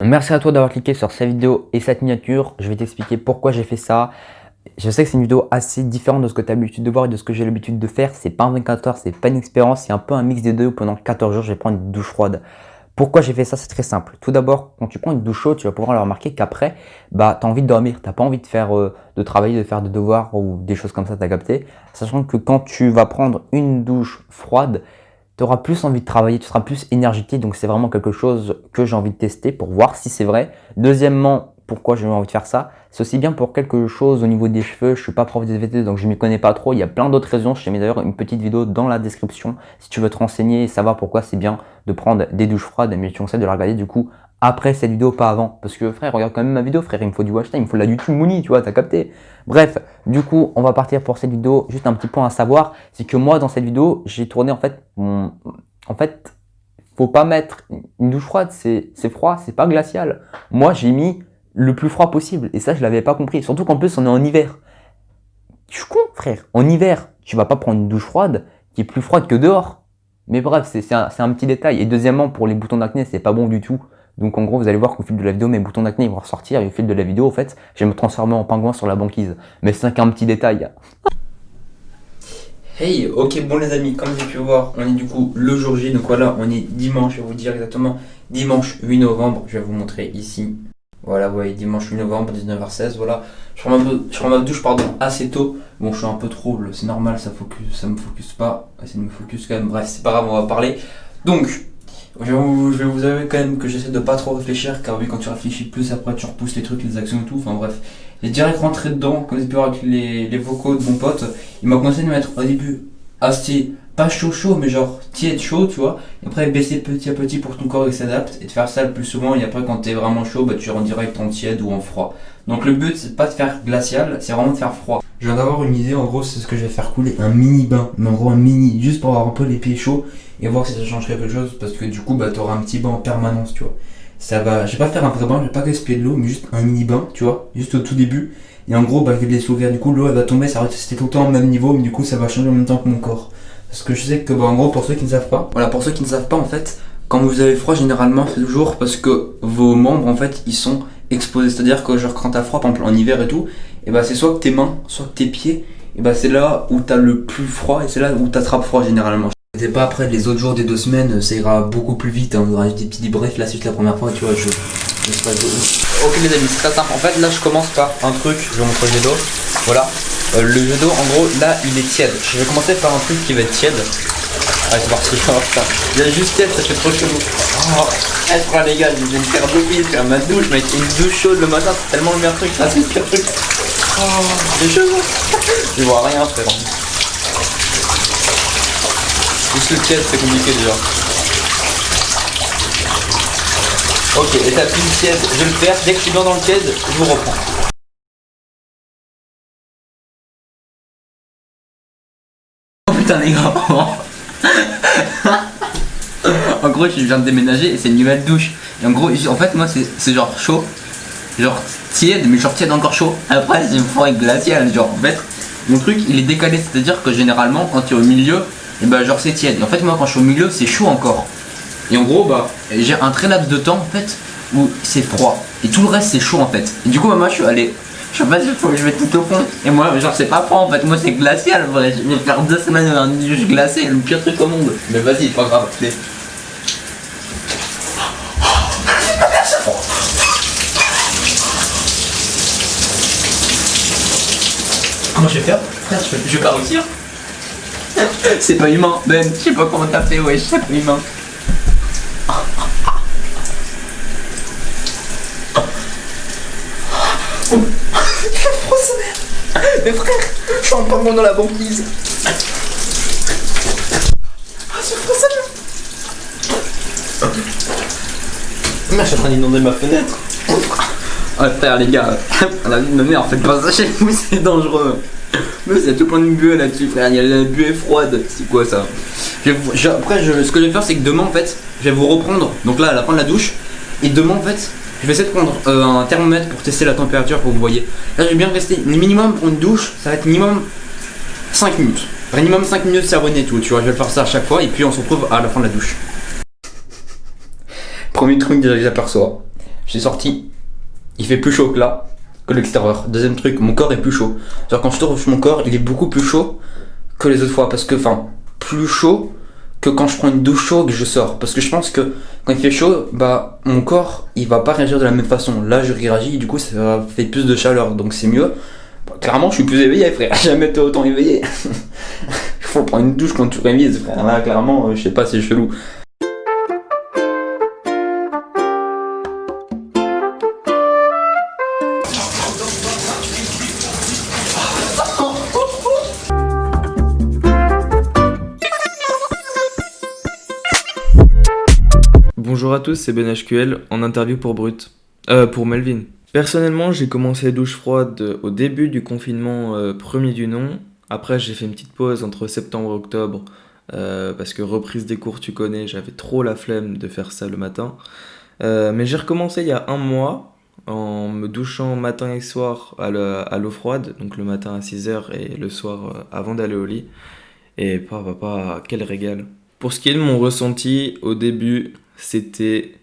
Merci à toi d'avoir cliqué sur cette vidéo et cette miniature. Je vais t'expliquer pourquoi j'ai fait ça. Je sais que c'est une vidéo assez différente de ce que tu as l'habitude de voir et de ce que j'ai l'habitude de faire. C'est pas un 24 heures, c'est pas une expérience, c'est un peu un mix des deux où pendant 14 jours je vais prendre une douche froide. Pourquoi j'ai fait ça? C'est très simple. Tout d'abord, quand tu prends une douche chaude, tu vas pouvoir le remarquer qu'après, tu as envie de dormir. Tu n'as pas envie de faire de travailler, de faire des devoirs ou des choses comme ça, tu as capté. Sachant que quand tu vas prendre une douche froide, tu auras plus envie de travailler, tu seras plus énergétique. Donc c'est vraiment quelque chose que j'ai envie de tester pour voir si c'est vrai. Deuxièmement, pourquoi j'ai envie de faire ça? C'est aussi bien pour quelque chose au niveau des cheveux. Je suis pas prof de SVT donc je m'y connais pas trop. Il y a plein d'autres raisons. Je t'ai mis d'ailleurs une petite vidéo dans la description si tu veux te renseigner et savoir pourquoi c'est bien de prendre des douches froides. Mais tu conseilles de la regarder du coup après cette vidéo, pas avant. Parce que frère, regarde quand même ma vidéo, frère. Il me faut du watch time, il me faut de la YouTube money, tu vois, t'as capté. Bref, du coup, on va partir pour cette vidéo. Juste un petit point à savoir, c'est que moi dans cette vidéo, j'ai tourné en fait faut pas mettre une douche froide, c'est froid, c'est pas glacial. Moi, j'ai mis le plus froid possible et ça, je l'avais pas compris. Surtout qu'en plus, on est en hiver. Je suis con, frère. En hiver, tu vas pas prendre une douche froide qui est plus froide que dehors. Mais bref, c'est un petit détail. Et deuxièmement, pour les boutons d'acné, c'est pas bon du tout. Donc en gros, vous allez voir qu'au fil de la vidéo, mes boutons d'acné vont ressortir et au fil de la vidéo, en fait, je vais me transformer en pingouin sur la banquise. Mais c'est qu'un petit détail. Hey, ok, bon les amis, comme vous avez pu voir, on est du coup le jour J, donc voilà, on est dimanche, je vais vous dire exactement, dimanche 8 novembre, je vais vous montrer ici. Voilà, vous voyez, dimanche 8 novembre, 19h16, voilà. Je prends ma douche, pardon, assez tôt. Bon, je suis un peu trouble, c'est normal, ça me focus pas, essayer de me focus quand même, bref, c'est pas grave, on va parler. Donc, je vais vous avouer quand même que j'essaie de pas trop réfléchir, car oui, quand tu réfléchis plus, après tu repousses les trucs, les actions et tout, enfin bref. J'ai direct rentré dedans, comme vous avez pu voir avec les vocaux de mon pote. Il m'a conseillé de mettre au début assez, pas chaud, mais genre tiède chaud, tu vois. Et après baisser petit à petit pour que ton corps il s'adapte et de faire ça le plus souvent. Et après, quand t'es vraiment chaud, bah tu rentres direct en tiède ou en froid. Donc le but, c'est pas de faire glacial, c'est vraiment de faire froid. Je viens d'avoir une idée, en gros, c'est ce que je vais faire couler un mini bain, mais en gros un mini, juste pour avoir un peu les pieds chauds et voir si ça change quelque chose. Parce que du coup, bah t'auras un petit bain en permanence, tu vois. Ça va, je vais pas faire un vrai bain, je vais pas gaspiller de l'eau, mais juste un mini bain, tu vois, juste au tout début. Et en gros, bah, je vais le laisser ouvert, du coup, l'eau elle va tomber, ça va rester tout le temps au même niveau, mais du coup, ça va changer en même temps que mon corps. Parce que je sais que, bah, en gros, pour ceux qui ne savent pas, voilà, pour ceux qui ne savent pas, en fait, quand vous avez froid, généralement, c'est toujours parce que vos membres, en fait, ils sont exposés. C'est-à-dire que, genre, quand t'as froid, par exemple, en hiver et tout, et bah, c'est soit que tes mains, soit que tes pieds, et bah, c'est là où t'as le plus froid et c'est là où t'attrapes froid, généralement. C'est pas après les autres jours des 2 semaines, ça ira beaucoup plus vite, hein, on aura des petits débriefs là, c'est juste la première fois, tu vois, Ok les amis, c'est très simple. En fait, là, je commence par un truc, je vais vous montrer le jet d'eau. Voilà. Le jet d'eau, en gros, là, il est tiède. Je vais commencer par un truc qui va être tiède. Allez, c'est parti. Oh, putain. Il est juste tiède, ça fait trop chaud. Oh, frère, les gars, je vais me faire bouffer, faire ma douche, mec. Une douche chaude le matin, c'est tellement le meilleur truc. Ah, c'est le pire truc. Oh, c'est chaud. Je vois rien, frère. Juste le tiède, c'est compliqué déjà. Ok, étape 1 tiède, je vais le faire. Dès que je suis bien dans le tiède, je vous reprends. Oh putain les gars. En gros, je viens de déménager et c'est une nouvelle douche. Et en gros, en fait, moi, c'est genre chaud. Genre tiède, mais genre tiède encore chaud. Après, c'est une forêt glaciale. Genre, en fait, mon truc, il est décalé. C'est-à-dire que généralement, quand tu es au milieu, et bah, genre, c'est tiède. Et en fait, moi, quand je suis au milieu, c'est chaud encore. Et en gros, bah, j'ai un très laps de temps, en fait, où c'est froid. Et tout le reste, c'est chaud, en fait. Et du coup, moi, je suis allé. Je sais pas si je vais tout au fond. Et moi, genre, c'est pas froid, en fait. Moi, c'est glacial, vrai. Je vais faire 2 semaines dans une douche glacée, le pire truc au monde. Mais vas-y, pas grave. Comment je vais faire? Je vais pas réussir. C'est pas humain, Ben. Je sais pas comment t'as fait, ouais, c'est pas humain. Mais frère, je suis en pingouin dans la banquise. Ah, c'est froid ça. Merde, je suis en train d'inonder ma fenêtre. Ah frère les gars, la vie de ma mère, faites pas ça chez vous, c'est dangereux. Mais c'est tout plein de buée là-dessus frère, il y a la buée froide, c'est quoi ça? Après ce que je vais faire c'est que demain en fait, je vais vous reprendre, donc là à la fin de la douche, et demain en fait, je vais essayer de prendre un thermomètre pour tester la température pour que vous voyez. Là je vais bien rester, le minimum pour une douche, ça va être minimum 5 minutes. Minimum 5 minutes savonner et tout, tu vois, je vais faire ça à chaque fois et puis on se retrouve à la fin de la douche. Premier truc déjà que j'aperçois. je suis sorti, il fait plus chaud que là, que l'extérieur. Deuxième truc, mon corps est plus chaud. Genre quand je touche mon corps, il est beaucoup plus chaud que les autres fois. Parce que, enfin, plus chaud que quand je prends une douche chaude et que je sors. Parce que je pense que quand il fait chaud, bah, mon corps, il va pas réagir de la même façon. Là, je réagis et du coup, ça fait plus de chaleur. Donc c'est mieux. Bah, clairement, je suis plus éveillé, frère. Jamais été autant éveillé. Il faut prendre une douche quand tu révises, frère. Là, clairement, je sais pas, c'est chelou. Bonjour à tous, c'est BenHQL en interview pour pour Melvin. Personnellement, j'ai commencé les douches froides au début du confinement premier du nom. Après, j'ai fait une petite pause entre septembre et octobre parce que reprise des cours, tu connais, j'avais trop la flemme de faire ça le matin. Mais j'ai recommencé il y a un mois en me douchant matin et soir à l'eau froide, donc le matin à 6h et le soir avant d'aller au lit. Et papa, quel régal. Pour ce qui est de mon ressenti, au début, c'était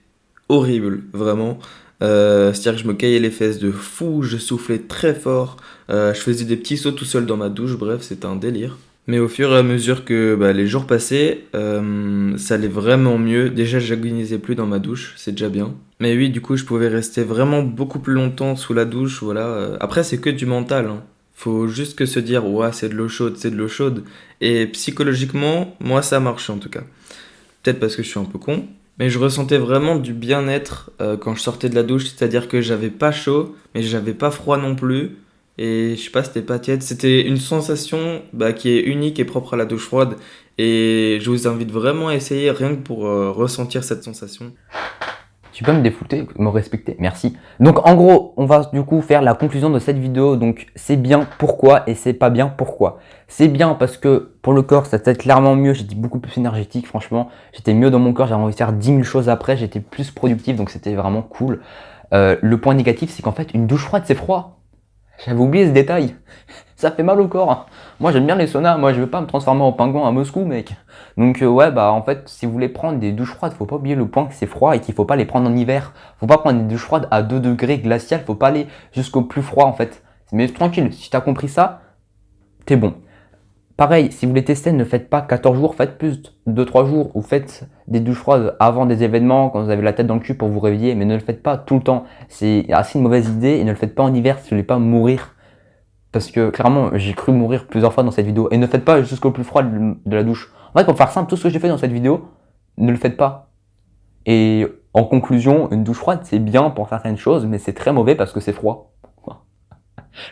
horrible, vraiment. C'est-à-dire que je me caillais les fesses de fou, je soufflais très fort, je faisais des petits sauts tout seul dans ma douche, bref, c'était un délire. Mais au fur et à mesure que les jours passaient, ça allait vraiment mieux. Déjà, j'agonisais plus dans ma douche, c'est déjà bien. Mais oui, du coup, je pouvais rester vraiment beaucoup plus longtemps sous la douche, voilà. Après, c'est que du mental, hein. Faut juste que se dire, ouais, c'est de l'eau chaude, c'est de l'eau chaude. Et psychologiquement, moi, ça marche en tout cas. Peut-être parce que je suis un peu con, mais je ressentais vraiment du bien-être quand je sortais de la douche, c'est-à-dire que j'avais pas chaud, mais j'avais pas froid non plus. Et je sais pas, c'était pas tiède. C'était une sensation qui est unique et propre à la douche froide. Et je vous invite vraiment à essayer rien que pour ressentir cette sensation. Tu peux me défouter, me respecter, merci. Donc en gros, on va du coup faire la conclusion de cette vidéo. Donc c'est bien pourquoi et c'est pas bien pourquoi. C'est bien parce que pour le corps, ça t'aide clairement mieux. J'étais beaucoup plus énergétique, franchement. J'étais mieux dans mon corps, j'avais envie de faire 10 000 choses après. J'étais plus productif, donc c'était vraiment cool. Le point négatif, c'est qu'en fait, une douche froide, c'est froid. J'avais oublié ce détail. Ça fait mal au corps. Moi, j'aime bien les saunas. Moi, je veux pas me transformer en pingouin à Moscou, mec. Donc, ouais, en fait, si vous voulez prendre des douches froides, faut pas oublier le point que c'est froid et qu'il faut pas les prendre en hiver. Faut pas prendre des douches froides à 2 degrés glacial. Faut pas aller jusqu'au plus froid, en fait. Mais tranquille, si t'as compris ça, t'es bon. Pareil, si vous voulez tester, ne faites pas 14 jours, faites plus de 3 jours ou faites des douches froides avant des événements quand vous avez la tête dans le cul pour vous réveiller, mais ne le faites pas tout le temps. C'est assez une mauvaise idée et ne le faites pas en hiver si vous voulez pas mourir. Parce que clairement, j'ai cru mourir plusieurs fois dans cette vidéo. Et ne faites pas jusqu'au plus froid de la douche. En fait, pour faire simple, tout ce que j'ai fait dans cette vidéo, ne le faites pas. Et en conclusion, une douche froide, c'est bien pour certaines choses, mais c'est très mauvais parce que c'est froid.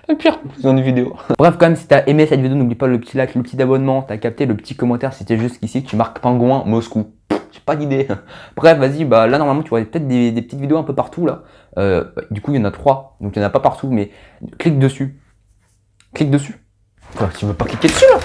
La pire conclusion de vidéo. Bref, quand même, si t'as aimé cette vidéo, n'oublie pas le petit like, le petit abonnement, t'as capté le petit commentaire si t'es juste ici, tu marques pingouin Moscou. J'ai pas d'idée. Bref, vas-y, là normalement tu vois peut-être des petites vidéos un peu partout là. Du coup, il y en a 3, donc il y en a pas partout, mais clique dessus. Clique dessus. Quoi, tu veux pas cliquer dessus là?